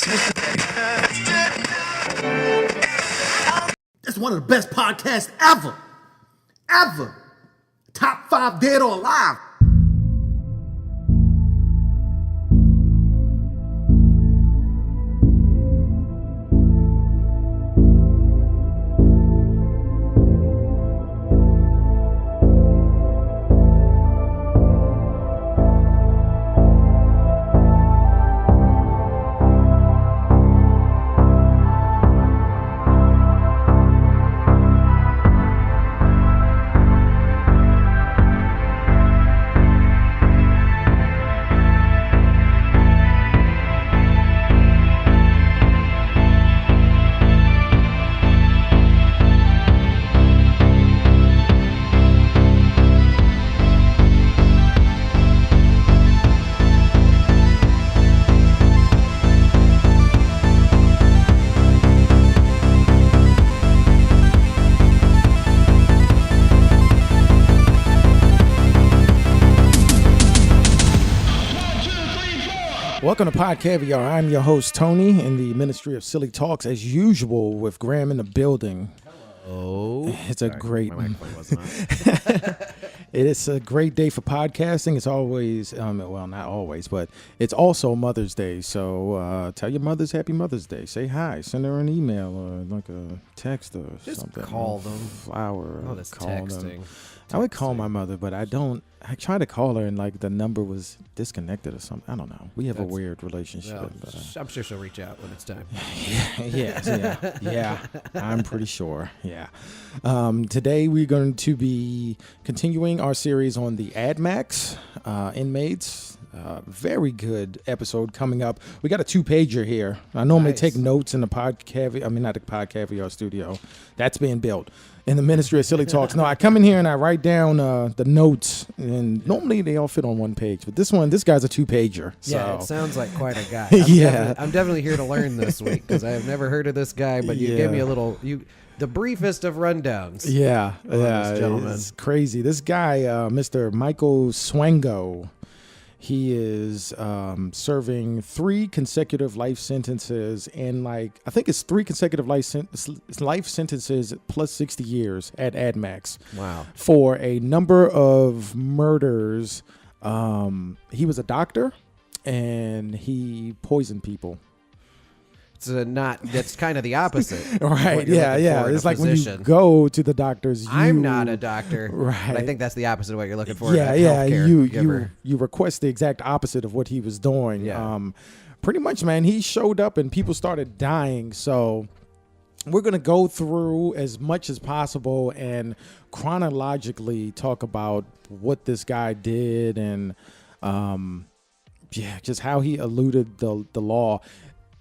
That's one of the best podcasts ever. Ever. Top 5 dead or alive. Welcome to Pod Caviar. I'm your host, Tony, in the Ministry of Silly Talks, as usual, with Graham in the building. Hello. It's a great... My microphone wasn't on. It is a great day for podcasting. It's always, well, not always, but it's also Mother's Day. So tell your mothers Happy Mother's Day. Say hi. Send her an email or like a text or Just something. call them. Flower. Oh, that's call texting. them. I would call my mother, but I don't. I tried to call her and like the number was disconnected or something. I don't know. We have a weird relationship. Well, but, I'm sure she'll reach out when it's time. yeah. I'm pretty sure. Yeah. Today we're going to be continuing our series on the ADX inmates. Very good episode coming up. We got a 2-pager here. I normally take notes in the Pod Caviar. I mean, not the Pod Caviar studio. That's being built in the Ministry of Silly Talks. No, I come in here and I write down the notes, and normally they all fit on one page. But this guy's a 2-pager. So. Yeah, it sounds like quite a guy. I'm definitely here to learn this week because I have never heard of this guy. But you gave me a little the briefest of rundowns. Yeah, this gentleman. It's crazy. This guy, Mr. Michael Swango. He is serving 3 consecutive life sentences and I think it's 3 consecutive life sentences plus 60 years at ADMAX. Wow. For a number of murders. He was a doctor and he poisoned people. That's kind of the opposite. Right. Yeah. It's like when you go to the doctors. I'm not a doctor. Right. I think that's the opposite of what you're looking for. Yeah. You request the exact opposite of what he was doing. Yeah. Pretty much, man. He showed up and people started dying. So we're going to go through as much as possible and chronologically talk about what this guy did and just how he eluded the law.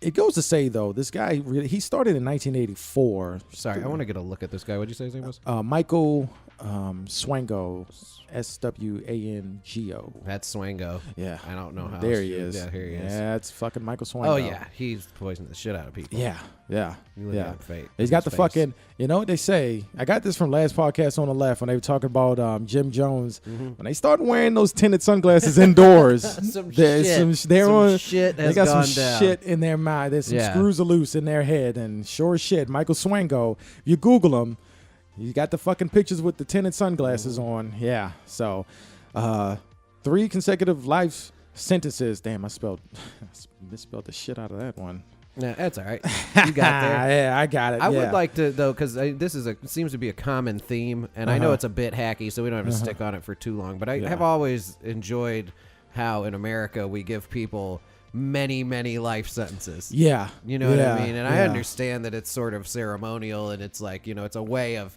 It goes to say, though, this guy, he started in 1984. Sorry, I want to get a look at this guy. What did you say his name was? Michael Swango, Swango. That's Swango. Yeah. I don't know how. There he is. Yeah, here he is. Yeah, it's fucking Michael Swango. Oh, yeah. He's poisoning the shit out of people. Yeah. You look at him He's got the fucking, you know what they say? I got this from last podcast on the left when they were talking about Jim Jones. Mm-hmm. When they started wearing those tinted sunglasses indoors, some shit has they got gone some down. shit in their mind. There's some screws are loose in their head. And sure as shit, Michael Swango, if you Google him, you got the fucking pictures with the tinted sunglasses on. Yeah. So 3 consecutive life sentences. Damn, I misspelled the shit out of that one. Yeah, that's all right. You got there. Yeah, I got it. I would like to, though, because this seems to be a common theme, and I know it's a bit hacky, so we don't have to stick on it for too long, but I have always enjoyed how in America we give people many, many life sentences. Yeah. You know what I mean? And I understand that it's sort of ceremonial, and it's like, it's a way of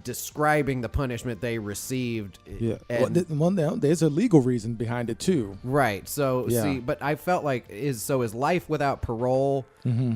describing the punishment they received. Yeah. There's a legal reason behind it too. Right. So see, but I felt like is life without parole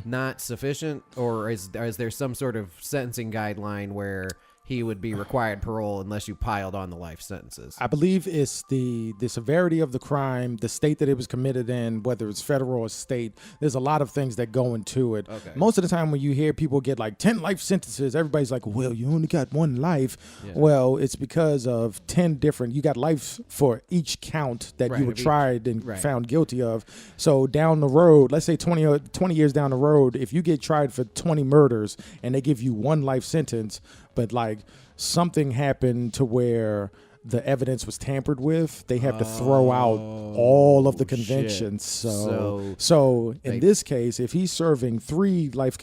not sufficient, or is there some sort of sentencing guideline where he would be required parole unless you piled on the life sentences. I believe it's the severity of the crime, the state that it was committed in, whether it's federal or state. There's a lot of things that go into it. Okay. Most of the time when you hear people get like 10 life sentences, everybody's like, well, you only got one life. Yeah. Well, it's because of 10 different, you got life for each count that you were tried and found guilty of. So down the road, let's say 20 years down the road, if you get tried for 20 murders and they give you one life sentence, but like something happened to where the evidence was tampered with, they have to throw out all of the convictions. So in this case, if he's serving 3 life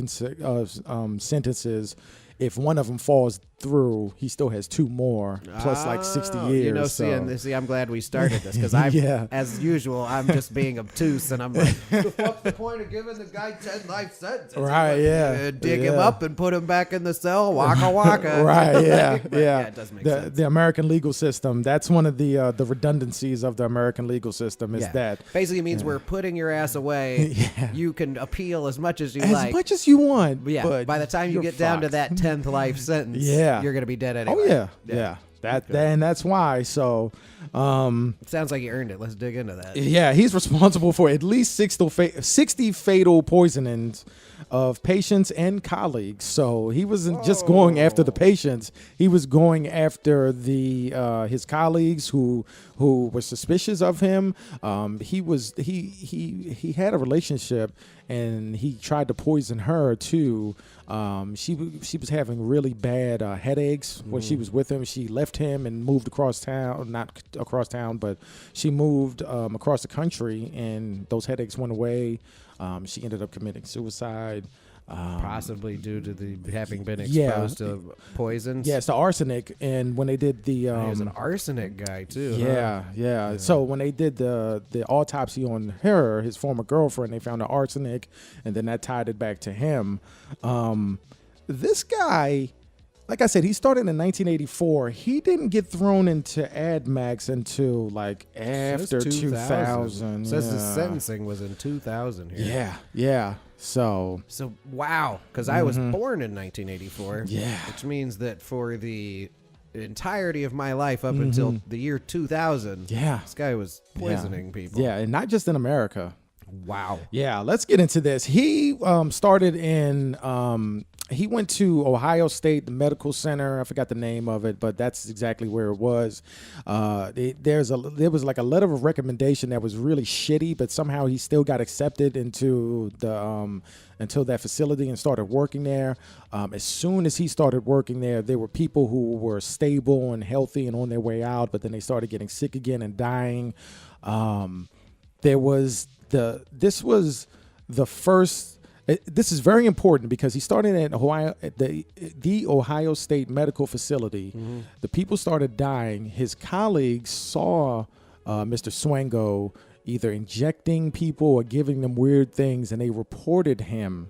sentences, if one of them falls through, he still has 2 more plus like 60 years. You know, see, I'm glad we started this because I, as usual, I'm just being obtuse and I'm like, what's the point of giving the guy 10 life sentences? Right, dig him up and put him back in the cell, waka waka. Right, yeah, it does make sense. The American legal system, that's one of the redundancies of the American legal system is that. Basically means we're putting your ass away. You can appeal as much as you like. As much as you want. Yeah, but by the time you get down to that 10th life sentence, you're going to be dead anyway. Oh, yeah. And that's why. So, it sounds like he earned it. Let's dig into that. Yeah, he's responsible for at least 60 fatal poisonings of patients and colleagues. So he wasn't just going after the patients; he was going after his colleagues who were suspicious of him. He had a relationship, and he tried to poison her too. She was having really bad headaches when she was with him. She left him and moved across town, not across town, but she moved across the country, and those headaches went away. She ended up committing suicide. Possibly due to having been exposed to poisons. Yes, the arsenic. And when they did the... he was an arsenic guy, too. Yeah. So when they did the autopsy on her, his former girlfriend, they found the arsenic, and then that tied it back to him. This guy... Like I said, he started in 1984. He didn't get thrown into ADMAX until like after 2000. Says the sentencing was in 2000 here. Yeah. So wow, because I was born in 1984. Yeah. Which means that for the entirety of my life up until the year 2000, this guy was poisoning people. Yeah, and not just in America. Wow. Yeah, let's get into this. He started in... he went to Ohio State Medical Center. I forgot the name of it, but that's exactly where it was. There was like a letter of recommendation that was really shitty, but somehow he still got accepted into that facility and started working there. As soon as he started working there were people who were stable and healthy and on their way out, but then they started getting sick again and dying. This was the first. This is very important because he started at the Ohio State Medical Facility. The people started dying. His colleagues saw Mr. Swango either injecting people or giving them weird things, and they reported him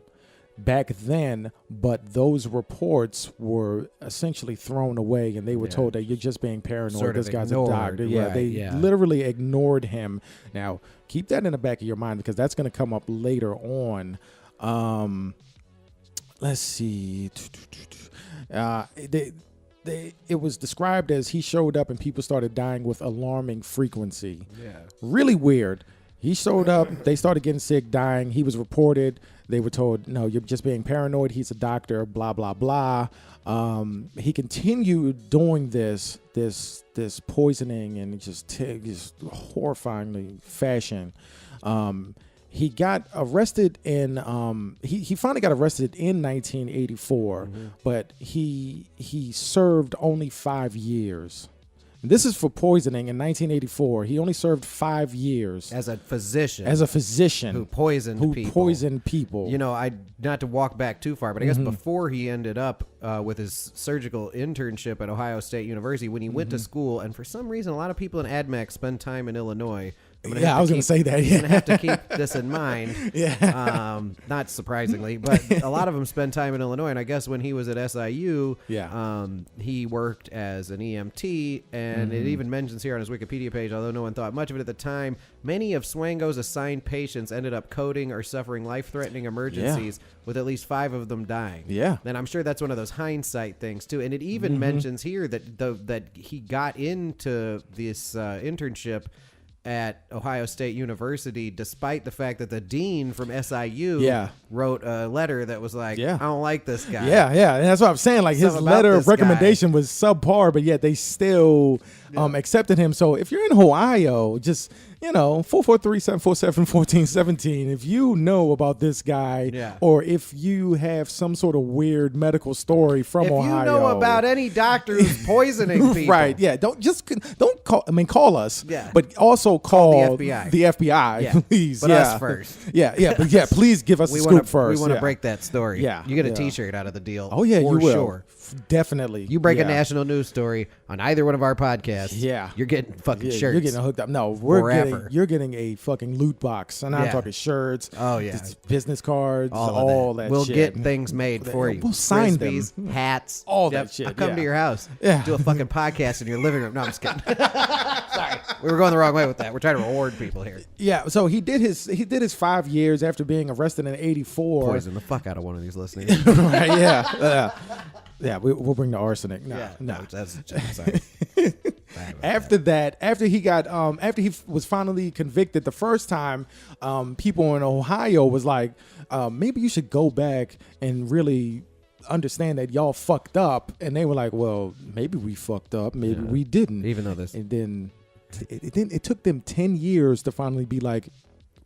back then, but those reports were essentially thrown away, and they were told that you're just being paranoid. This guy's a doctor. They literally ignored him. Now, keep that in the back of your mind because that's going to come up later on. Let's see. It was described as he showed up and people started dying with alarming frequency. Yeah. Really weird. He showed up, they started getting sick, dying. He was reported. They were told, no, you're just being paranoid. He's a doctor, blah, blah, blah. He continued doing this poisoning in just horrifyingly fashion. He got arrested in he finally got arrested in 1984, but he served only 5 years. This is for poisoning in 1984. He only served 5 years as a physician. Who poisoned people. You know, not to walk back too far, but I guess before he ended up with his surgical internship at Ohio State University, when he went to school, and for some reason, a lot of people in ADMAX spend time in Illinois. I was going to say that. You're gonna have to keep this in mind. Yeah. Not surprisingly, but a lot of them spend time in Illinois. And I guess when he was at SIU, he worked as an EMT. And it even mentions here on his Wikipedia page, although no one thought much of it at the time, many of Swango's assigned patients ended up coding or suffering life-threatening emergencies, with at least 5 of them dying. Yeah. And I'm sure that's one of those hindsight things too. And it even mentions here that he got into this internship at Ohio State University, despite the fact that the dean from SIU wrote a letter that was like, I don't like this guy. Yeah, and that's what I'm saying. Like, his letter of recommendation was subpar, but yet they still accepted him. So if you're in Ohio, just 443-747-1417. If you know about this guy, or if you have some sort of weird medical story from Ohio, if you know about any doctor who's poisoning people, right? Yeah, don't call. I mean, call us. Yeah, but also call the FBI. The FBI, please. But us first. But please give us a scoop first. We want to break that story. Yeah, you get a T-shirt out of the deal. Oh yeah, you will. Sure. Definitely. You break a national news story on either one of our podcasts. Yeah. You're getting fucking shirts. You're getting hooked up. No, you're getting a fucking loot box. And I'm talking shirts. Oh, yeah. Business cards, all that we'll shit. get things made for you. We'll sign Frisbees, them. hats. All that shit. I'll come to your house. Yeah. Do a fucking podcast in your living room. No, I'm just kidding. Sorry. We were going the wrong way with that. We're trying to reward people here. Yeah. So he did his 5 years after being arrested in '84. Poison the fuck out of one of these listeners. Right. Yeah. Yeah, we'll bring the arsenic. No, that's sorry. After he was finally convicted the first time, people in Ohio was like, maybe you should go back and really understand that y'all fucked up. And they were like, well, maybe we fucked up, maybe we didn't. Even though this, and then it took them 10 years to finally be like,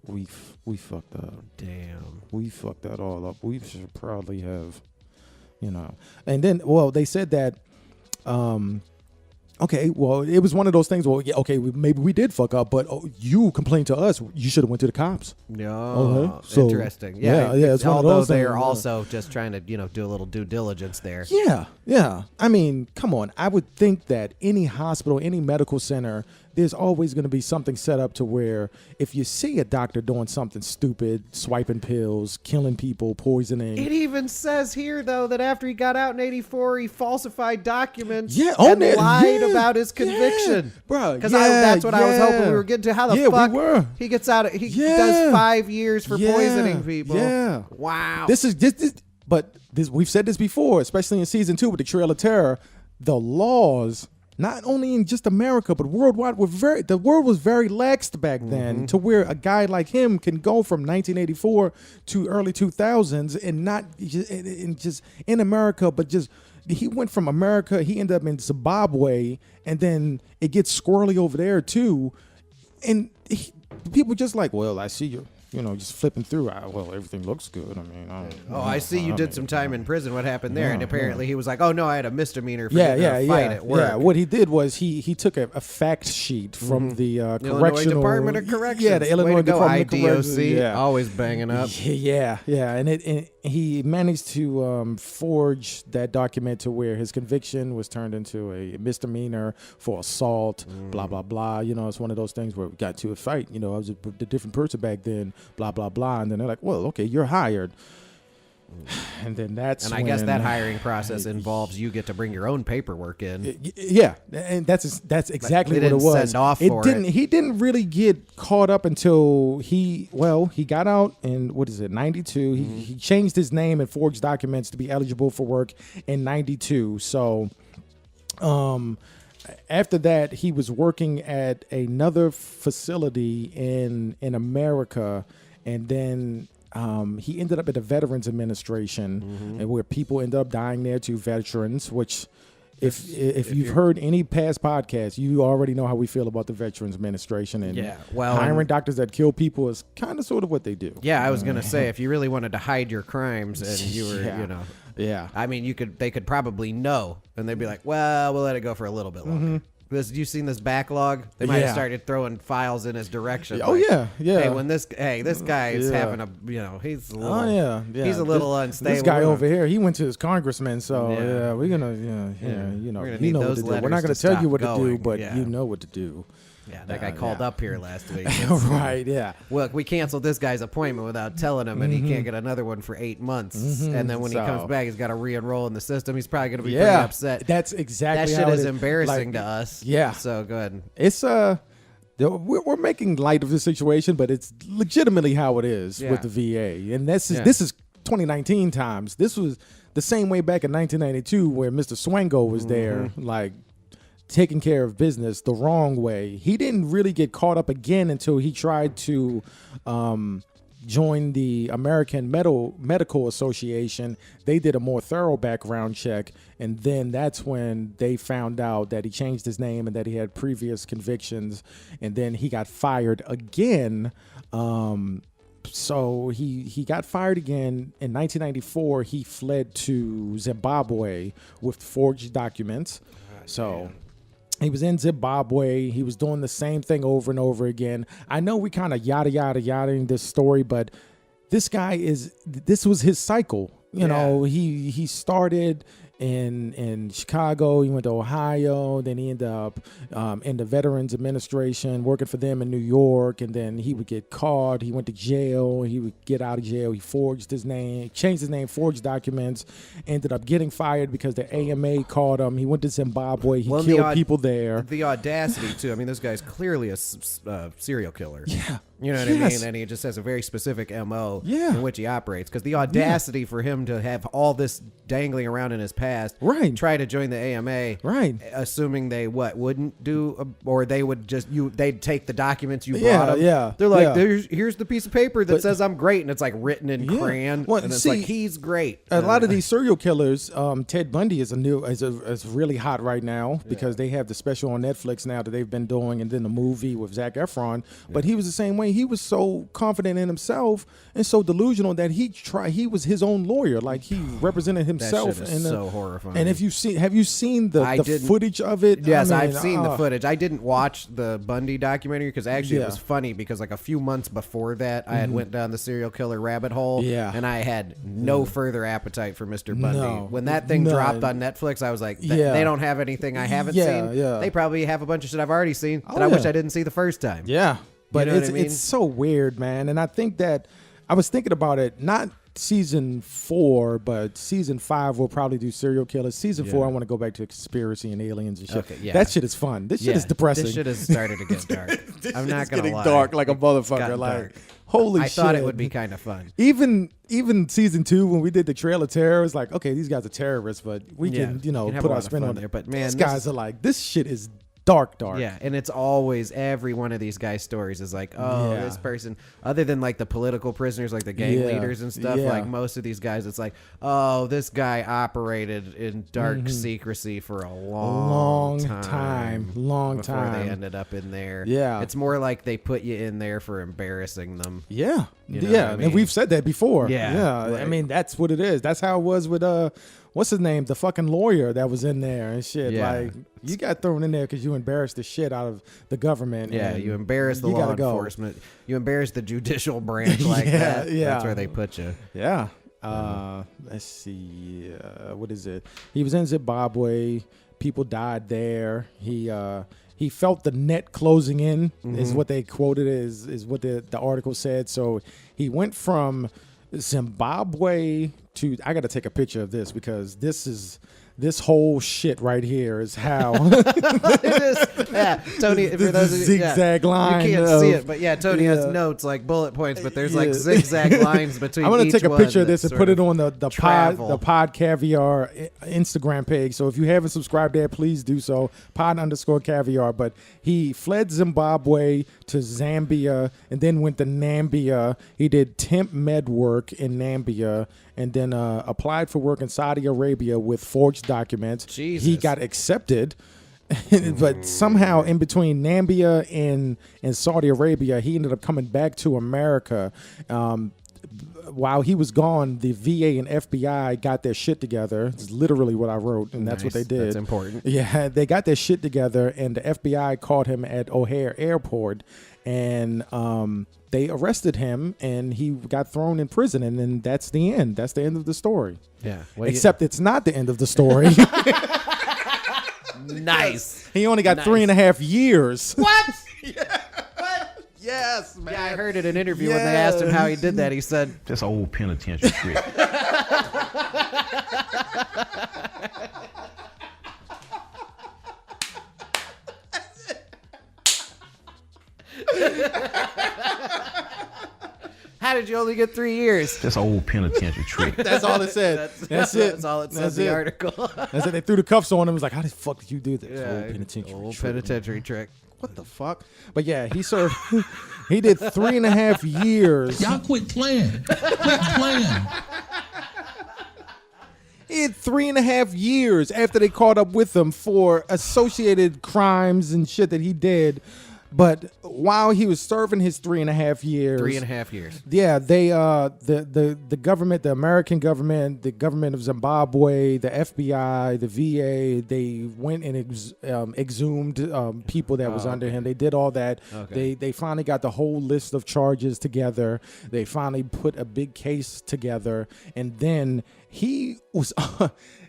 we fucked up. Damn, we fucked that all up. We should probably have. And then, they said that, okay, well, it was one of those things. Well, yeah, okay, maybe we did fuck up, but you complained to us. You should have went to the cops. No, so, interesting. Yeah. It's one of those things. They're also just trying to, do a little due diligence there. Yeah. I mean, come on. I would think that any hospital, any medical center, there's always going to be something set up to where if you see a doctor doing something stupid, swiping pills, killing people, poisoning. It even says here, though, that after he got out in '84, he falsified documents and lied about his conviction. Bro, because that's what I was hoping we were getting to. How the fuck we were. He gets out, he does 5 years for poisoning people. Yeah. Wow. But we've said this before, especially in season 2 with the Trail of Terror, the laws, not only in just America, but worldwide, the world was very laxed back then to where a guy like him can go from 1984 to early 2000s and not just in America, but just he went from America, he ended up in Zimbabwe, and then it gets squirrely over there too. And people just like, well, I see you. Just flipping through. Everything looks good. I mean, I see you did some time in prison. What happened there? And apparently he was like, oh, no, I had a misdemeanor for getting a fight at work. Yeah, what he did was he took a fact sheet from the Illinois Department of Corrections. Yeah, the Illinois Department of Corrections. IDOC, always banging up. Yeah. And he managed to forge that document to where his conviction was turned into a misdemeanor for assault, blah, blah, blah. It's one of those things where we got to a fight. I was a different person back then. Blah blah blah, and then they're like, "Well, okay, you're hired." And then I guess that hiring process involves you get to bring your own paperwork in. Yeah, and that's exactly what it was. Send off for it. He didn't really get caught up until he got out in '92. He changed his name and forged documents to be eligible for work in '92. So, after that, he was working at another facility in America, and then he ended up at the Veterans Administration, and where people ended up dying there too, veterans. Which, if you've heard any past podcasts, you already know how we feel about the Veterans Administration, and hiring doctors that kill people is kind of sort of what they do. Yeah, I was gonna say, if you really wanted to hide your crimes and you were, Yeah. I mean, they could probably know, and they'd be like, well, we'll let it go for a little bit longer. Because you seen this backlog? They might have started throwing files in his direction. Oh, like, yeah. This guy is having he's a little, he's a little unstable. This guy over here, he went to his congressman, so we're gonna, we're gonna you know what to do. We're not gonna tell you what to do, but you know what to do. Yeah, that guy called up here last week. Right, yeah. Look, we canceled this guy's appointment without telling him, and he can't get another one for 8 months. And then when he comes back, he's got to re-enroll in the system. He's probably going to be pretty upset. That's exactly that shit how is embarrassing to us. Yeah. So good. It's we're making light of the situation, but it's legitimately how it is with the VA. And this is 2019 times. This was the same way back in 1992 where Mr. Swango was there, like taking care of business the wrong way. He didn't really get caught up again until he tried to join the American Medical Association. They did a more thorough background check, and then that's when they found out that he changed his name and that he had previous convictions, and then he got fired again. So he got fired again in 1994. He fled to Zimbabwe with forged documents. He was in Zimbabwe. He was doing the same thing over and over again. I know we kind of yada-ing this story, but this was his cycle. You know, he started in Chicago. He went to Ohio. Then he ended up in the Veterans Administration, working for them in New York. And then he would get caught. He went to jail. He would get out of jail. He forged his name, changed his name, forged documents. Ended up getting fired because the AMA caught him. He went to Zimbabwe. He killed people there. The audacity, too. I mean, this guy's clearly a serial killer. Yeah. You know what I mean? And he just has a very specific MO in which he operates. Because the audacity for him to have all this dangling around in his past, try to join the AMA, assuming they wouldn't do, or they would just they'd take the documents you brought them. They're like, here's the piece of paper that says I'm great, and it's like written in crayon, and it's like he's great. A lot of these serial killers, Ted Bundy is really hot right now because they have the special on Netflix now that they've been doing, and then the movie with Zac Efron. But he was the same way. He was so confident in himself and so delusional that he was his own lawyer. Like he represented himself. That shit is so horrifying. And have you seen the footage of it? Yes, I've seen the footage. I didn't watch the Bundy documentary because actually it was funny because like a few months before that I had went down the serial killer rabbit hole and I had no further appetite for Mr. Bundy. When that thing dropped on Netflix, I was like, they don't have anything I haven't seen. They probably have a bunch of shit I've already seen that I wish I didn't see the first time. Yeah. But you know what I mean? It's so weird, man. And I think that I was thinking about it, not season 4, but season 5 we'll probably do serial killers. Season 4, I want to go back to conspiracy and aliens and shit. Okay, that shit is fun. This shit is depressing. This shit has started to get dark. I'm not gonna lie. Dark like a motherfucker. Like dark. Holy shit. I thought it would be kind of fun. Even season 2 when we did the Trail of Terror, it's like, okay, these guys are terrorists, but we can put our spin on there. But man, these guys are like, this shit is dark. Yeah, and it's always every one of these guys' stories is like, this person, other than like the political prisoners, like the gang leaders and stuff, like most of these guys, it's like, this guy operated in dark secrecy for a long time before they ended up in there. Yeah, it's more like they put you in there for embarrassing them. Yeah, and we've said that before. Right. I mean, that's what it is. That's how it was with what's his name? The fucking lawyer that was in there and shit. Yeah. Like, you got thrown in there because you embarrassed the shit out of the government. Yeah, you embarrassed the law enforcement. You embarrassed the judicial branch like that. Yeah. That's where they put you. Yeah. Let's see. What is it? He was in Zimbabwe. People died there. He felt the net closing in is what they quoted is what the article said. So he went from Zimbabwe to, I got to take a picture of this because this whole shit right here is how it is. Yeah, Tony. For those of you, zigzag line. You can't see it, but Tony has notes like bullet points, but there's like zigzag lines between. I'm gonna take a picture of this and put it on the pod Caviar Instagram page. So if you haven't subscribed there, please do so. pod_Caviar. But he fled Zimbabwe to Zambia and then went to Nambia. He did temp med work in Nambia and then applied for work in Saudi Arabia with forged documents. Jesus. He got accepted. But somehow in between Nambia and Saudi Arabia, he ended up coming back to America. While he was gone, the VA and FBI got their shit together. It's literally what I wrote, and that's what they did. That's important. Yeah, they got their shit together, and the FBI caught him at O'Hare Airport, and they arrested him, and he got thrown in prison, and then that's the end. That's the end of the story. Yeah. Except it's not the end of the story. Nice. He only got 3.5 years. What? Yes, man. Yeah, I heard in an interview when they asked him how he did that. He said, That's an old penitentiary trick. "How did you only get 3 years?" That's an old penitentiary trick. That's all it said. That's it. That's all it said in the article. That's it. They threw the cuffs on him. It was like, how the fuck did you do this? Yeah, Old penitentiary. old trick. penitentiary trick. What the fuck? But yeah, he served. He did 3.5 years. Y'all quit playing. Quit playing. He had 3.5 years after they caught up with him for associated crimes and shit that he did. But while he was serving his 3.5 years, 3.5 years. yeah, they the government, the American government, the government of Zimbabwe, the FBI, the VA, they went and exhumed people that was under him. They did all that. Okay. They finally got the whole list of charges together. They finally put a big case together, and then he was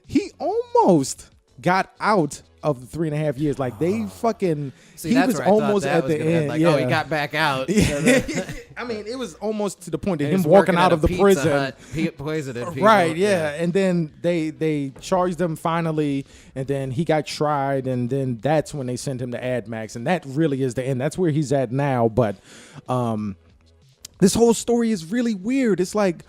he almost got out of the 3.5 years. Like they fucking See, he that's was where I thought almost that at was the gonna end. end. Like, yeah. oh, he got back out. I mean, it was almost to the point of He him was walking working out at of the a Pizza prison. Hut, poisoning people. Right, yeah. And then they charged him finally, and then he got tried, and then that's when they sent him to ADMAX, and that really is the end. That's where he's at now. But this whole story is really weird. It's like,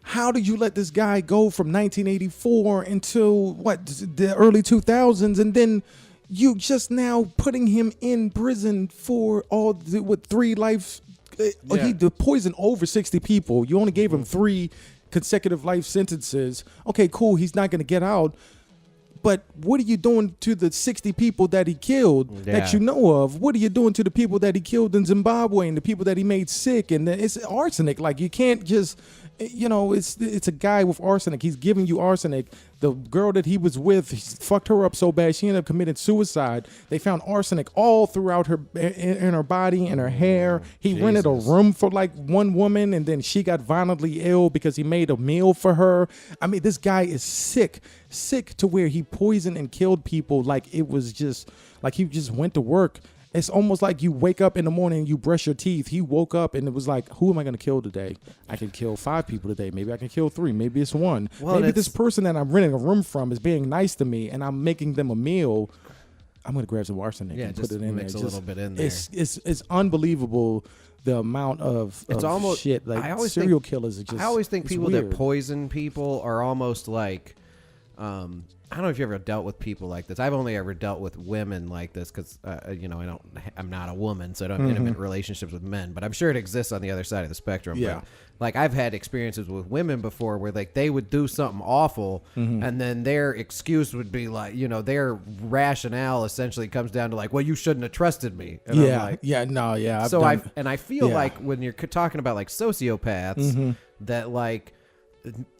how did you let this guy go from 1984 until the early 2000s, and then you just now putting him in prison for with 3 life? Yeah. He poisoned over 60 people. You only gave him 3 consecutive life sentences. Okay, cool. He's not going to get out. But what are you doing to the 60 people that he killed that Yeah. you know of? What are you doing to the people that he killed in Zimbabwe and the people that he made sick? And it's arsenic. Like, you can't just, it's a guy with arsenic. He's giving you arsenic. The girl that he was with, he fucked her up so bad she ended up committing suicide. They found arsenic all throughout her, in her body and her hair. He rented a room for like one woman, and then she got violently ill because he made a meal for her. I mean, this guy is sick to where he poisoned and killed people. Like, it was just like he just went to work. It's almost like you wake up in the morning, you brush your teeth. He woke up and it was like, who am I going to kill today? I can kill 5 people today. Maybe I can kill 3. Maybe it's 1. Well, maybe this person that I'm renting a room from is being nice to me, and I'm making them a meal. I'm going to grab some arsenic and just put it in mix there. a little bit in there. It's unbelievable the amount of almost shit. Like, I always serial think, killers are just. I always think it's people weird. that poison people are almost like, I don't know if you ever dealt with people like this. I've only ever dealt with women like this because, I'm not a woman, so I don't have intimate relationships with men. But I'm sure it exists on the other side of the spectrum. Yeah. But, like, I've had experiences with women before where, like, they would do something awful, and then their excuse would be like, their rationale essentially comes down to like, well, you shouldn't have trusted me. And I'm like, I feel yeah. like when you're talking about like sociopaths, that like,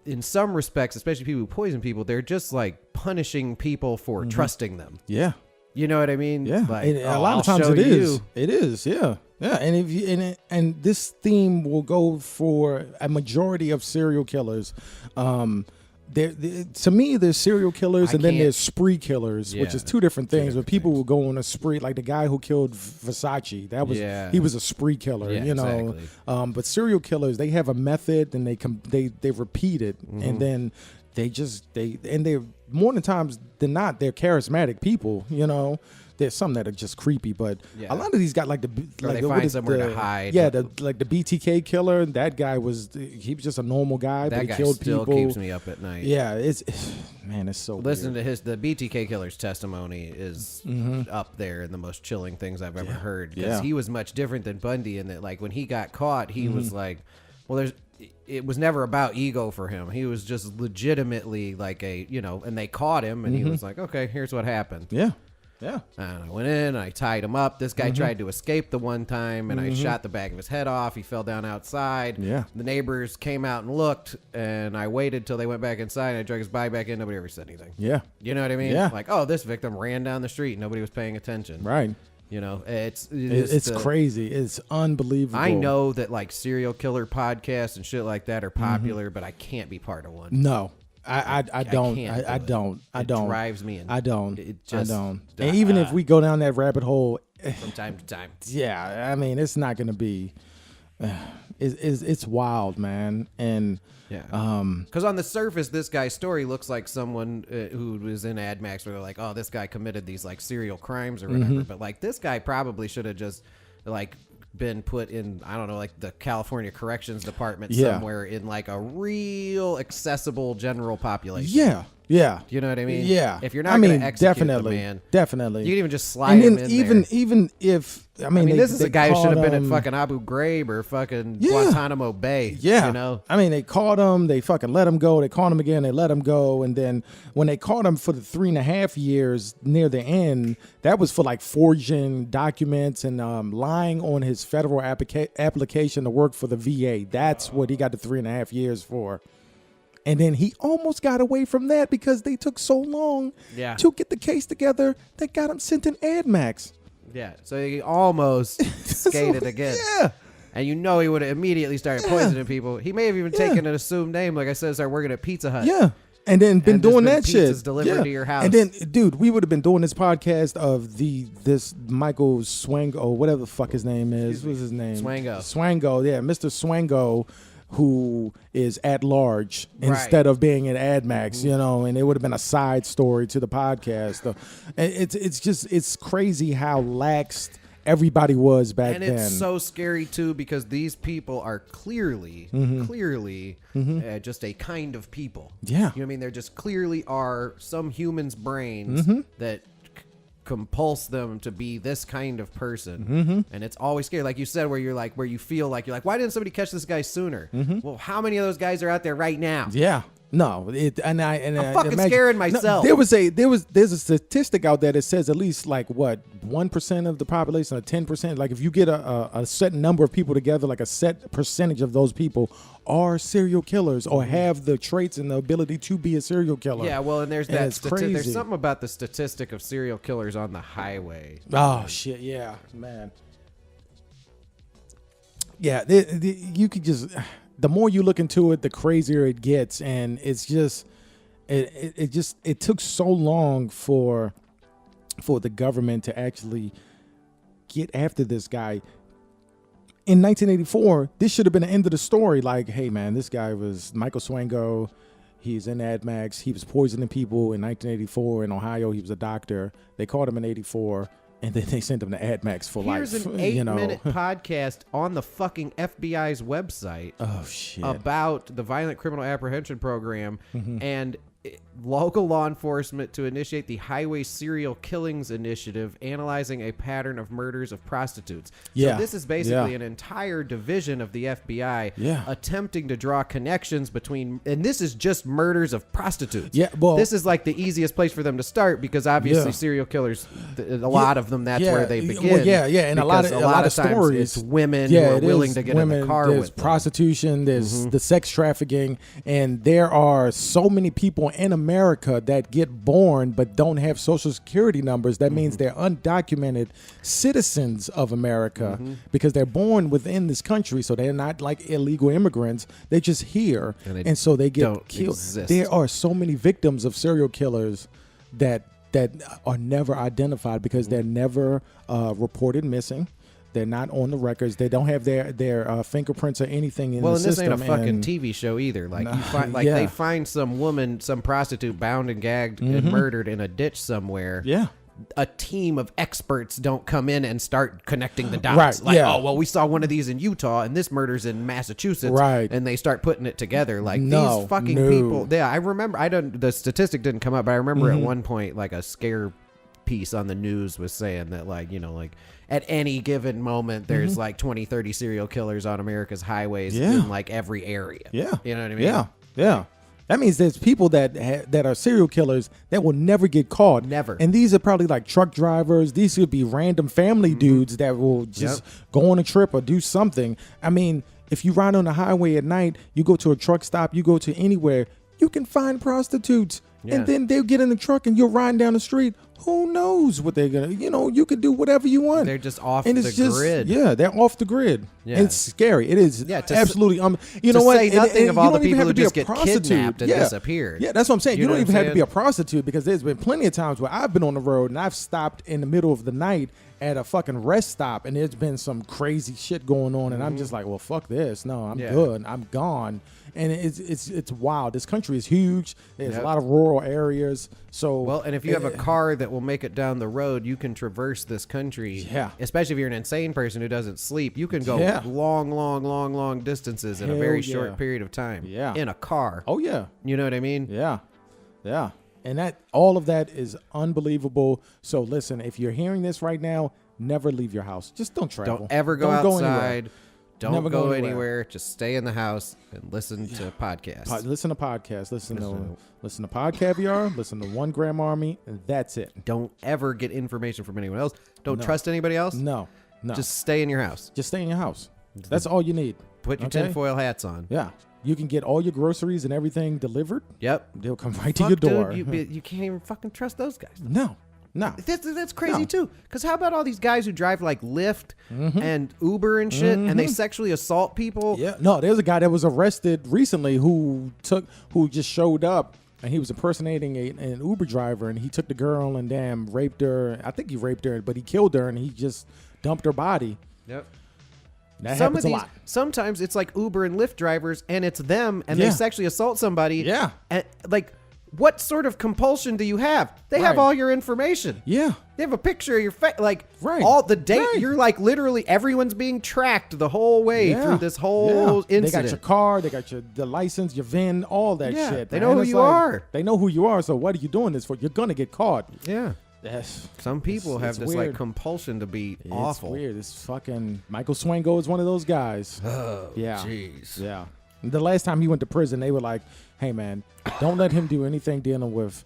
in some respects, especially people who poison people, they're just like punishing people for trusting them. Yeah. You know what I mean? Yeah. Like, A lot of I'll times show it is. you. It is. Yeah. Yeah. And if you and this theme will go for a majority of serial killers. To me, there's serial killers, and then there's spree killers, which is 2 different things. But people will go on a spree, like the guy who killed Versace. That was he was a spree killer, Yeah, Exactly. exactly. But serial killers, they have a method, and they repeat it, and then they're more than times than not, they're charismatic people. There's some that are just creepy, but a lot of these got like they find somewhere to hide. Yeah, the BTK killer. That guy he was just a normal guy, That but he guy killed still people. keeps me up at night. Yeah, it's so. Listen weird. to the BTK killer's testimony is up there in the most chilling things I've ever heard, because he was much different than Bundy in that, like, when he got caught, he was like, it was never about ego for him. He was just legitimately like and they caught him, and he was like, okay, here's what happened. Yeah. Yeah. And I went in, I tied him up. This guy tried to escape the one time, and I shot the back of his head off. He fell down outside. Yeah. The neighbors came out and looked, and I waited till they went back inside, and I drug his body back in. Nobody ever said anything. Yeah. You know what I mean? Yeah. Like, oh, this victim ran down the street. Nobody was paying attention. Right. It's crazy. It's unbelievable. I know that, like, serial killer podcasts and shit like that are popular, but I can't be part of one. No. I don't. can't I do it. don't. I It don't. drives me. I don't. It I just- don't. And even if we go down that rabbit hole, from time to time. Yeah, I mean, it's not going to be. It's wild, man, and Yeah. Because on the surface, this guy's story looks like someone who was in Ad Max where they're like, oh, this guy committed these like serial crimes or whatever. But like this guy probably should have just like been put in, I don't know, like the California Corrections Department somewhere in like a real accessible general population. Yeah. Yeah. You know what I mean? Yeah. If you're not going to execute definitely, the man, definitely. you can even just slide And him then in there. even if I mean this is a guy who should have been at him. fucking Abu Ghraib or fucking Guantanamo Bay. Yeah. You know? I mean, they caught him. They fucking let him go. They caught him again. They let him go. And then when they caught him for the 3.5 years near the end, that was for like forging documents and lying on his federal application to work for the VA. That's what he got the 3.5 years for. And then he almost got away from that because they took so long to get the case together that got him sent in Ad Max. Yeah, so he almost skated again. Yeah. And you know he would have immediately started poisoning people. He may have even taken an assumed name, like I said, started working at Pizza Hut. Yeah. And then been And there's doing been that shit. pizzas delivered to your house. And then, dude, we would have been doing this podcast of this Michael Swango, whatever the fuck his name is. What's his name? Swango, yeah, Mr. Swango, who is at large instead of being an Ad Max, you know, and it would have been a side story to the podcast. It's crazy how laxed everybody was back then. And it's so scary too because these people are clearly just a kind of people. Yeah. You know what I mean? There just clearly are some humans' brains that compulse them to be this kind of person, and it's always scary, like you said, where you feel like you're like, why didn't somebody catch this guy sooner? Well, how many of those guys are out there right now? Yeah. No, I'm fucking scaring myself. No, there's a statistic out there that says at least like what 1% of the population or 10%. Like if you get a set number of people together, like a set percentage of those people are serial killers or have the traits and the ability to be a serial killer. Yeah, well, and there's And that it's crazy. there's something about the statistic of serial killers on the highway. Oh shit, yeah, man. Yeah, you could just. The more you look into it, the crazier it gets, and it's just, it took so long for the government to actually get after this guy. In 1984, this should have been the end of the story. Like, hey man, this guy was Michael Swango. He's in Ad Max. He was poisoning people in 1984 in Ohio. He was a doctor. They caught him in 84. And then they sent him to Ad Max for Here's life. an 8-minute podcast on the fucking FBI's website. Oh shit! About the Violent Criminal Apprehension Program and local law enforcement to initiate the Highway Serial Killings Initiative, analyzing a pattern of murders of prostitutes. Yeah. So this is basically an entire division of the FBI attempting to draw connections between, and this is just murders of prostitutes. Yeah, well, this is like the easiest place for them to start because obviously serial killers, a lot of them, that's where they begin. Well, and a lot of times stories, it's women who are willing to get in the car there's with them. prostitution, there's the sex trafficking, and there are so many people in America that get born but don't have social security numbers. That means they're undocumented citizens of America because they're born within this country, so they're not like illegal immigrants. They're just here, and so they get killed. There are so many victims of serial killers that are never identified because they're never reported missing. They're not on the records. They don't have their fingerprints or anything in the system. Well, and this ain't a fucking TV show either. Like you find, they find some woman, some prostitute, bound and gagged and murdered in a ditch somewhere. Yeah. A team of experts don't come in and start connecting the dots. Right, Like, yeah. oh, well, we saw one of these in Utah and this murder's in Massachusetts. Right. And they start putting it together. Like No, these fucking no. people. Yeah, I remember. The statistic didn't come up, but I remember at one point, like a scare piece on the news was saying that, like, you know, like at any given moment, there's like 20, 30 serial killers on America's highways in like every area. Yeah. You know what I mean? Yeah. Yeah. That means there's people that are serial killers that will never get caught. Never. And these are probably like truck drivers. These could be random family dudes that will just go on a trip or do something. I mean, if you ride on the highway at night, you go to a truck stop, you go to anywhere, you can find prostitutes. Yeah. And then they'll get in the truck and you're riding down the street. who knows what they're gonna? You could do whatever you want. They're just off and the it's just, grid. Yeah, they're off the grid. Yeah. It's scary. It is absolutely. You know to what? say nothing of you all don't the even people have who to be just a get prostitute. kidnapped and disappeared. Yeah, that's what I'm saying. You You know don't what even I'm have to be a saying? prostitute because there's been plenty of times where I've been on the road and I've stopped in the middle of the night at a fucking rest stop and there's been some crazy shit going on and I'm just like, well, fuck this. No, I'm good. I'm gone. And it's wild. This country is huge. There's a lot of rural areas. So well, and if you have a car that will make it down the road, you can traverse this country. Yeah. Especially if you're an insane person who doesn't sleep, you can go long distances in a Hell very yeah. short period of time. Yeah. In a car. Oh yeah. You know what I mean? Yeah. Yeah. And all of that is unbelievable. So listen, if you're hearing this right now, never leave your house. Just don't travel. Don't ever go Don't outside. Don't Never go go anywhere. anywhere. Just stay in the house and listen to podcasts. Listen to podcasts. Listen to Pod Caviar. Listen to 1 Gram Army. And that's it. Don't ever get information from anyone else. Don't trust anybody else. No. Just stay in your house. Just stay in your house. That's all you need. Put your Okay? tinfoil hats on. Yeah. You can get all your groceries and everything delivered. Yep. They'll come right to your door. Dude, you can't even fucking trust those guys. No. That's crazy No. too. Because how about all these guys who drive like Lyft and Uber and shit, and they sexually assault people? Yeah. No, there's a guy that was arrested recently who just showed up and he was impersonating an Uber driver and he took the girl and raped her. I think he raped her, but he killed her and he just dumped her body. Yep. That happens a lot. Sometimes it's like Uber and Lyft drivers, and it's them, and they sexually assault somebody. Yeah. And like, what sort of compulsion do you have? They have Right. all your information. Yeah. They have a picture of your face, like Right. all the date. Right. You're like literally everyone's being tracked the whole way through this whole incident. They got your car, they got the license, your VIN, all that Yeah, shit. they man. know who It's you like, are. They know who you are. So what are you doing this for? You're gonna get caught. Yeah. Yes. Some people have it's this like weird. compulsion to be It's awful. weird. It's fucking Michael Swango is one of those guys. Oh, Yeah. jeez. Yeah. The last time he went to prison, they were like, "Hey, man, don't let him do anything dealing with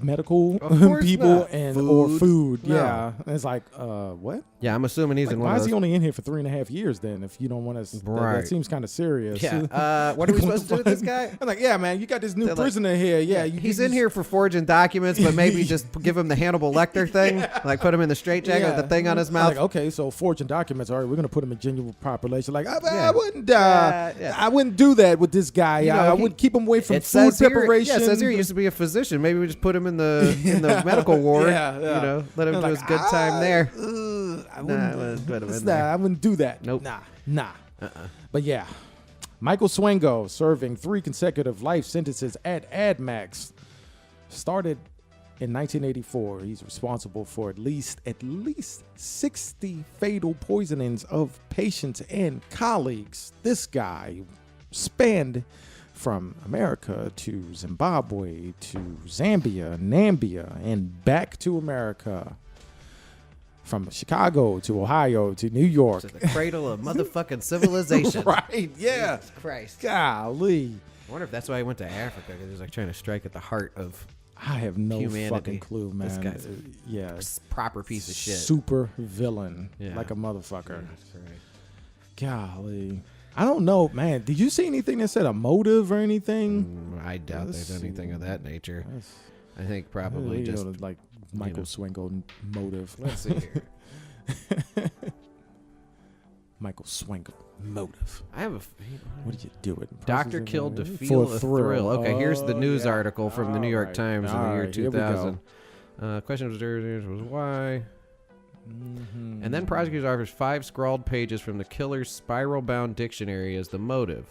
medical Of course people not. or food." No. Yeah. And it's like, what? Yeah, I'm assuming he's Like, in one why of is those. he only in here for 3.5 years then? If you don't want to, Right. that seems kind of serious. Yeah. What are we supposed to do with this guy? I'm like, yeah, man, you got this new They're like, prisoner here. Yeah, He's in here for forging documents, but maybe just give him the Hannibal Lecter thing, like put him in the straitjacket with the thing on his I'm mouth. like, okay, so forging documents. All right, we're gonna put him in genuine population. Like, I Yeah. wouldn't, Yeah. I wouldn't do that with this guy. You know, I would keep him away from It food says here, preparation. yeah, it says here he used to be a physician. Maybe we just put him in the medical ward. Yeah, yeah. You know, let him I'm do like, his good time there. I wouldn't, I I wouldn't do that. Nope. Nah. But yeah, Michael Swango serving 3 consecutive life sentences at ADMAX. Started in 1984. He's responsible for at least 60 fatal poisonings of patients and colleagues. This guy spanned from America to Zimbabwe to Zambia, Nambia, and back to America. From Chicago to Ohio to New York. To the cradle of motherfucking civilization. Right, yeah. Jesus Christ. Golly. I wonder if that's why he went to Africa, because he was like trying to strike at the heart of I have no humanity. fucking clue, man. This guy's yeah. a proper piece of shit. Super villain. Yeah. Like a motherfucker. That's right. Golly. I don't know, man. Did you see anything that said a motive or anything? I doubt Let's there's anything see. of that nature. That's- I think probably you just. know, like Michael Swango motive. Let's see here. Michael Swango motive. I have a. What did you do it? Doctor killed to feel a thrill. Okay, here's the news article from the New York Alright. Times in the year Alright, here we go. 2000. Question was why. And then prosecutors offers 5 scrawled pages from the killer's spiral-bound dictionary as the motive.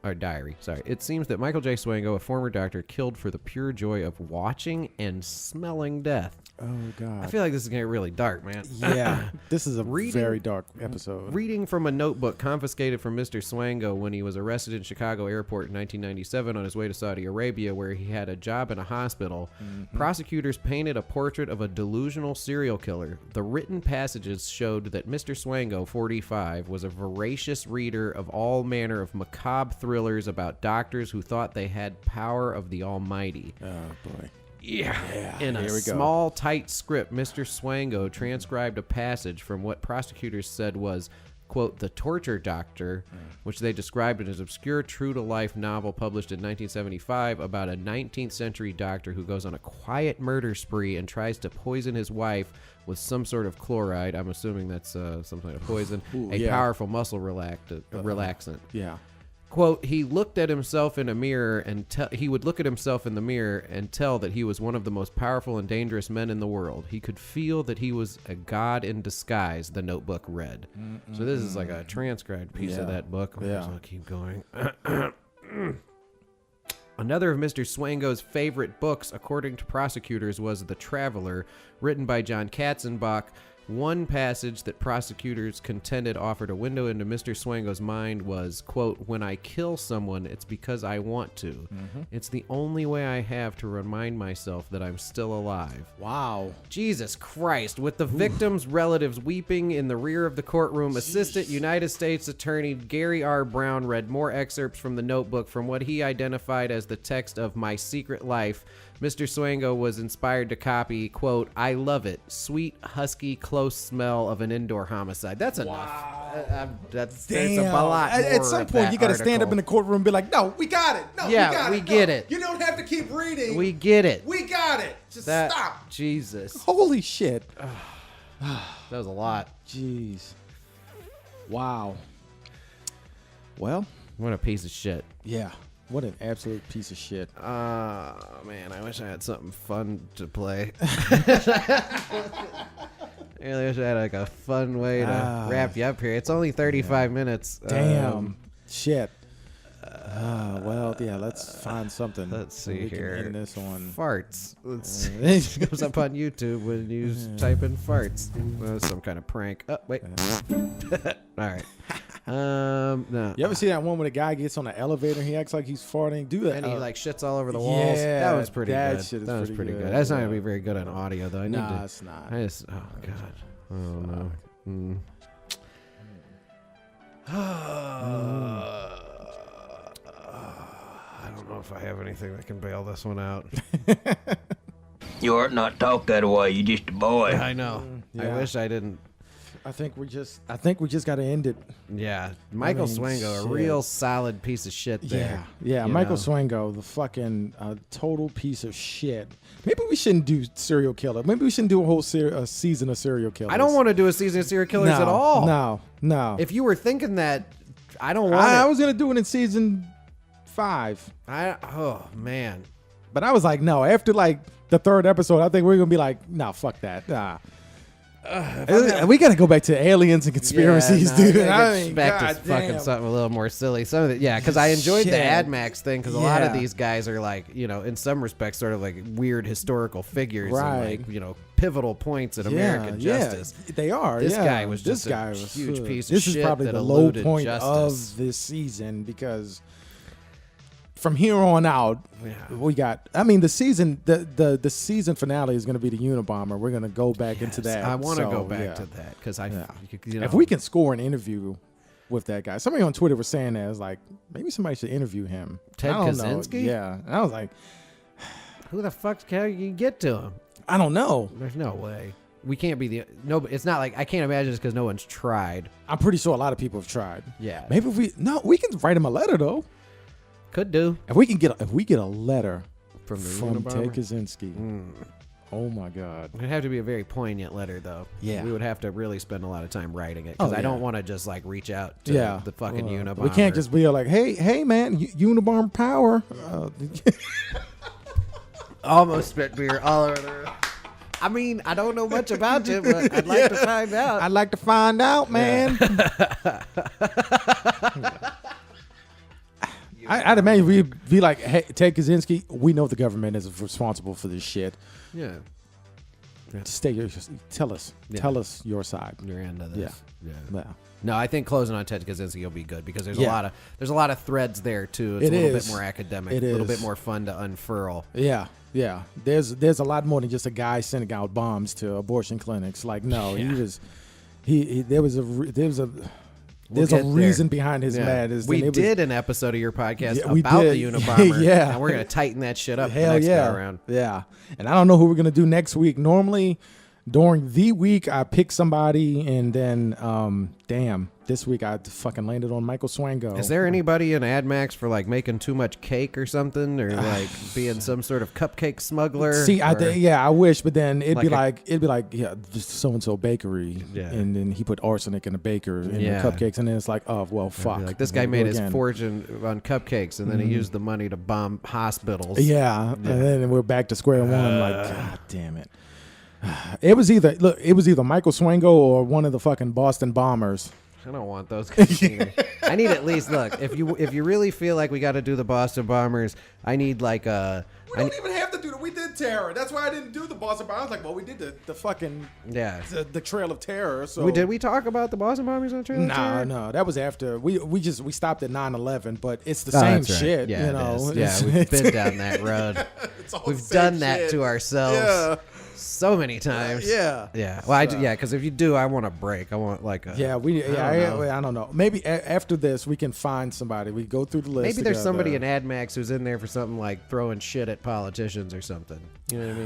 Or diary, sorry. It seems that Michael J. Swango, a former doctor, killed for the pure joy of watching and smelling death. Oh, God. I feel like this is getting really dark, man. Yeah, this is a Reading- very dark episode. Reading from a notebook confiscated from Mr. Swango when he was arrested in Chicago airport in 1997 on his way to Saudi Arabia, where he had a job in a hospital, prosecutors painted a portrait of a delusional serial killer. The written passages showed that Mr. Swango, 45, was a voracious reader of all manner of macabre thrillers about doctors who thought they had power of the Almighty. Oh, boy. Yeah. In a here we go. small, tight script, Mr. Swango transcribed a passage from what prosecutors said was, quote, The Torture Doctor, which they described as an obscure, true-to-life novel published in 1975 about a 19th century doctor who goes on a quiet murder spree and tries to poison his wife with some sort of chloride. I'm assuming that's some kind of poison. Powerful muscle relaxant. Yeah. Quote, he looked at himself in a mirror and he would look at himself in the mirror and tell that he was one of the most powerful and dangerous men in the world. He could feel that he was a god in disguise, the notebook read. So this is like a transcribed piece of that book. Yeah. So I'll keep going. Another of Mr. Swango's favorite books, according to prosecutors, was The Traveler, written by John Katzenbach. One passage that prosecutors contended offered a window into Mr. Swango's mind was, quote, when I kill someone, it's because I want to. It's the only way I have to remind myself that I'm still alive. Wow. Jesus Christ. With the victim's relatives weeping in the rear of the courtroom, Assistant United States Attorney Gary R. Brown read more excerpts from the notebook from what he identified as the text of My Secret Life. Mr. Swango was inspired to copy, quote, I love it. Sweet, husky, close smell of an indoor homicide. That's enough. There's a lot more At some point, you got to stand up in the courtroom and be like, no, we got it. No, Yeah, we get it. You don't have to keep reading. We get it. We got it. Just stop. Jesus. Holy shit. That was a lot. Jeez. Wow. Well, What a piece of shit. yeah. What an absolute piece of shit. Man, I wish I had something fun to play. I really wish I had like a fun way to wrap you up here. It's only 35 minutes. Damn. Shit. Well, yeah, let's find something. Let's see we can here. end this on. Farts. It comes up on YouTube when you type in farts. Some kind of prank. Oh, wait. All right. No. You ever see that one when a guy gets on the elevator and he acts like he's farting? Do that. And he like shits all over the walls. Yeah, That was pretty that good. shit is That was pretty pretty good. good. That's not gonna be very good on audio though. It's not. I just. Oh god. Oh no. I don't know if I have anything that can bail this one out. You ought not talk that way. You just a boy. I know. Yeah. I wish I didn't. I think we just got to end it. Yeah, Michael mean, Swango, a shit. real solid piece of shit there. Yeah. You Michael know? Swango, the fucking total piece of shit. Maybe we shouldn't do serial killer. Maybe we shouldn't do a whole season of serial killers. I don't want to do a season of serial killers at all. No. If you were thinking that, I don't want I it. was gonna do it in season 5, Oh man. but I was like, no. After like the 3rd episode, I think we're gonna be like, nah, fuck that. Nah. We got to go back to aliens and conspiracies, dude. I mean, back to goddamn. fucking something a little more silly. Some of it, yeah, because I enjoyed the Shit. AdMax thing because a lot of Yeah. these guys are like, you know, in some respects, sort of like weird historical figures Right. and like, you know, pivotal points in American justice. Yeah, they are. This yeah. guy was this just a guy was huge piece of This shit is probably that the low eluded point justice. of this season because from here on out, Yeah. we got. I mean, the season season finale is going to be the Unabomber. We're going to go back into that. I want to So, go back yeah. to that because I, Yeah. you know, If we can score an interview with that guy, somebody on Twitter was saying that. It's like maybe somebody should interview him. Ted I don't know. Kaczynski? Yeah, and I was like, who the fuck can you get to him? I don't know. There's no way. We can't be no. It's not like I can't imagine it's because no one's tried. I'm pretty sure a lot of people have tried. Yeah, Maybe if we can write him a letter though. could do If we get a letter from the from Ted Unabomber. Kaczynski, oh my God, It'd have to be a very poignant letter, though. Yeah. we would have to really spend a lot of time writing it because Oh, I don't yeah. want to just like reach out to yeah, the fucking Unabomber. We can't just be like, hey man, Unabomber power. almost spit beer all over the. I mean, I don't know much about you, but I'd like to find out. I'd like to find out, man. I'd imagine we'd be like, hey, Ted Kaczynski, we know the government is responsible for this shit. Yeah, Tell us your side. you're into this. Yeah. No, I think closing on Ted Kaczynski will be good because there's Yeah. a lot of threads there too. It's It a little is. bit more academic, It a little is. bit more fun to unfurl. Yeah. There's a lot more than just a guy sending out bombs to abortion clinics. Like, no, there was a reason behind his madness. We and it was- did an episode of your podcast Yeah, we about did. the Unabomber. Yeah. And we're going to tighten that shit up Hell the next yeah. go around. Yeah. And I don't know who we're going to do next week. Normally, during the week I picked somebody, and then this week I fucking landed on Michael Swango. Is there anybody in AdMax for like making too much cake or something, or like being some sort of cupcake smuggler? See, I wish, but then it'd be like like so and so bakery, and then he put arsenic in the baker in the cupcakes, and then it's like, oh well, fuck. Like this guy made his fortune on cupcakes, and then he used the money to bomb hospitals. Yeah, and then we're back to square one. Like, God damn it. It was either Michael Swango or one of the fucking Boston Bombers. I don't want those guys. I need at least if you really feel like we got to do the Boston Bombers, I need like a. We don't even have to do it. We did Terror. That's why I didn't do the Boston Bombers. I was like, well, we did the fucking the Trail of Terror. So did we talk about the Boston Bombers on the Trail of Terror? No, that was after we stopped at 9/11, but it's the same shit. Yeah, you know. Yeah, we've been down that road. We've done that to ourselves. Yeah. So many times. Yeah. Well, because if you do, I want a break. I want like a. I don't know. Maybe after this, we can find somebody. We go through the list. Maybe there's somebody in AdMax who's in there for something like throwing shit at politicians or something. You know what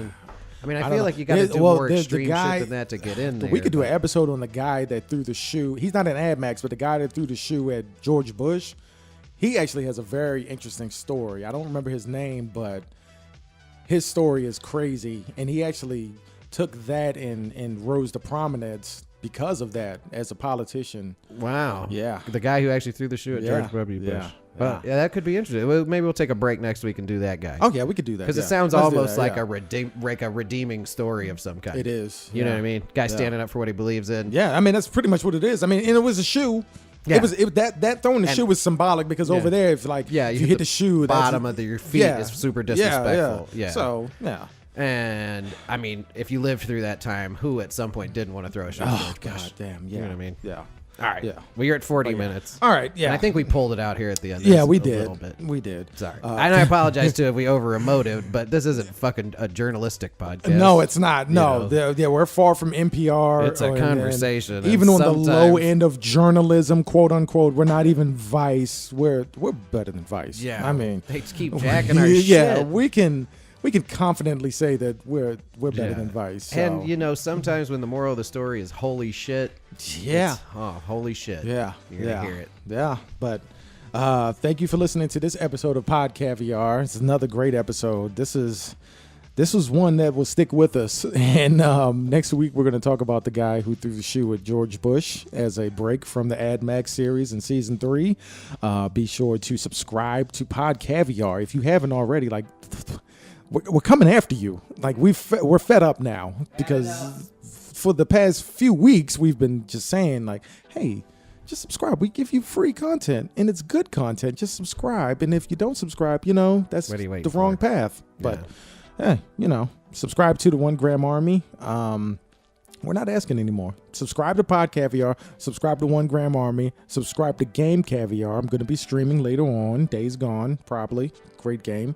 I mean? I feel like you got to do more extreme shit than that to get in there. We could do an episode on the guy that threw the shoe. He's not in AdMax, but the guy that threw the shoe at George Bush. He actually has a very interesting story. I don't remember his name, but his story is crazy, and he actually took that and rose to prominence because of that as a politician. Wow. Yeah. The guy who actually threw the shoe at George W. Bush. Well, that could be interesting. Well, maybe we'll take a break next week and do that guy. Oh, yeah, we could do that. Because it sounds almost like a redeeming story of some kind. It is. You know what I mean? Guy standing up for what he believes in. Yeah, I mean, that's pretty much what it is. I mean, and it was a shoe. Yeah. That throwing the shoe was symbolic because over there, if you hit the shoe, bottom of your feet is super disrespectful. Yeah. So and I mean, if you lived through that time, who at some point didn't want to throw a shoe? Oh God damn! Yeah. You know what I mean? Yeah. All right. Yeah. Well, you're at 40 minutes. All right. Yeah. And I think we pulled it out here at the end. Yeah, we a did. Little bit. We did. Sorry. And I apologize too if we over emoted, but this isn't fucking a journalistic podcast. No, it's not. No. We're far from NPR. It's a conversation. Even on the low end of journalism, quote unquote, we're not even Vice. We're better than Vice. Yeah. I mean, they keep jacking our shit. Yeah, we can confidently say that we're better than Vice. So. And sometimes when the moral of the story is holy shit. Yeah. Holy shit. Yeah. You're gonna hear it. Yeah. But thank you for listening to this episode of Pod Caviar. It's another great episode. This was one that will stick with us. And next week we're going to talk about the guy who threw the shoe at George Bush as a break from the AdMax series in season 3. Be sure to subscribe to Pod Caviar if you haven't already. Like, we're coming after you. Like, we're fed up now because for the past few weeks we've been just saying like, hey, just subscribe. We give you free content and it's good content. Just subscribe. And if you don't subscribe, that's the wrong path. But subscribe to the 1 Gram Army. We're not asking anymore. Subscribe to Pod Caviar. Subscribe to 1 Gram Army. Subscribe to Game Caviar. I'm going to be streaming later on. Days Gone, probably. Great game.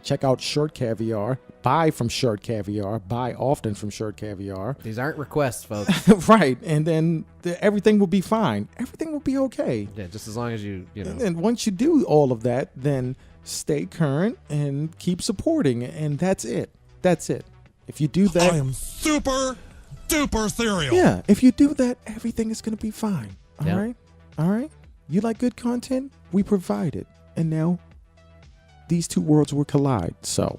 Check out Shirt Caviar. Buy from Shirt Caviar. Buy often from Shirt Caviar. These aren't requests, folks. Right. And then everything will be fine. Everything will be okay. Yeah, just as long as you know. And once you do all of that, then stay current and keep supporting. And that's it. That's it. If you do that. I am super duper serial. Yeah. If you do that, everything is going to be fine. All right. All right. You like good content? We provide it. And now these two worlds will collide. So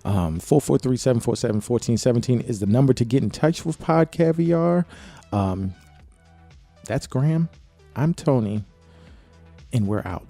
443-747-1417 is the number to get in touch with Pod Caviar. That's Graham. I'm Tony. And we're out.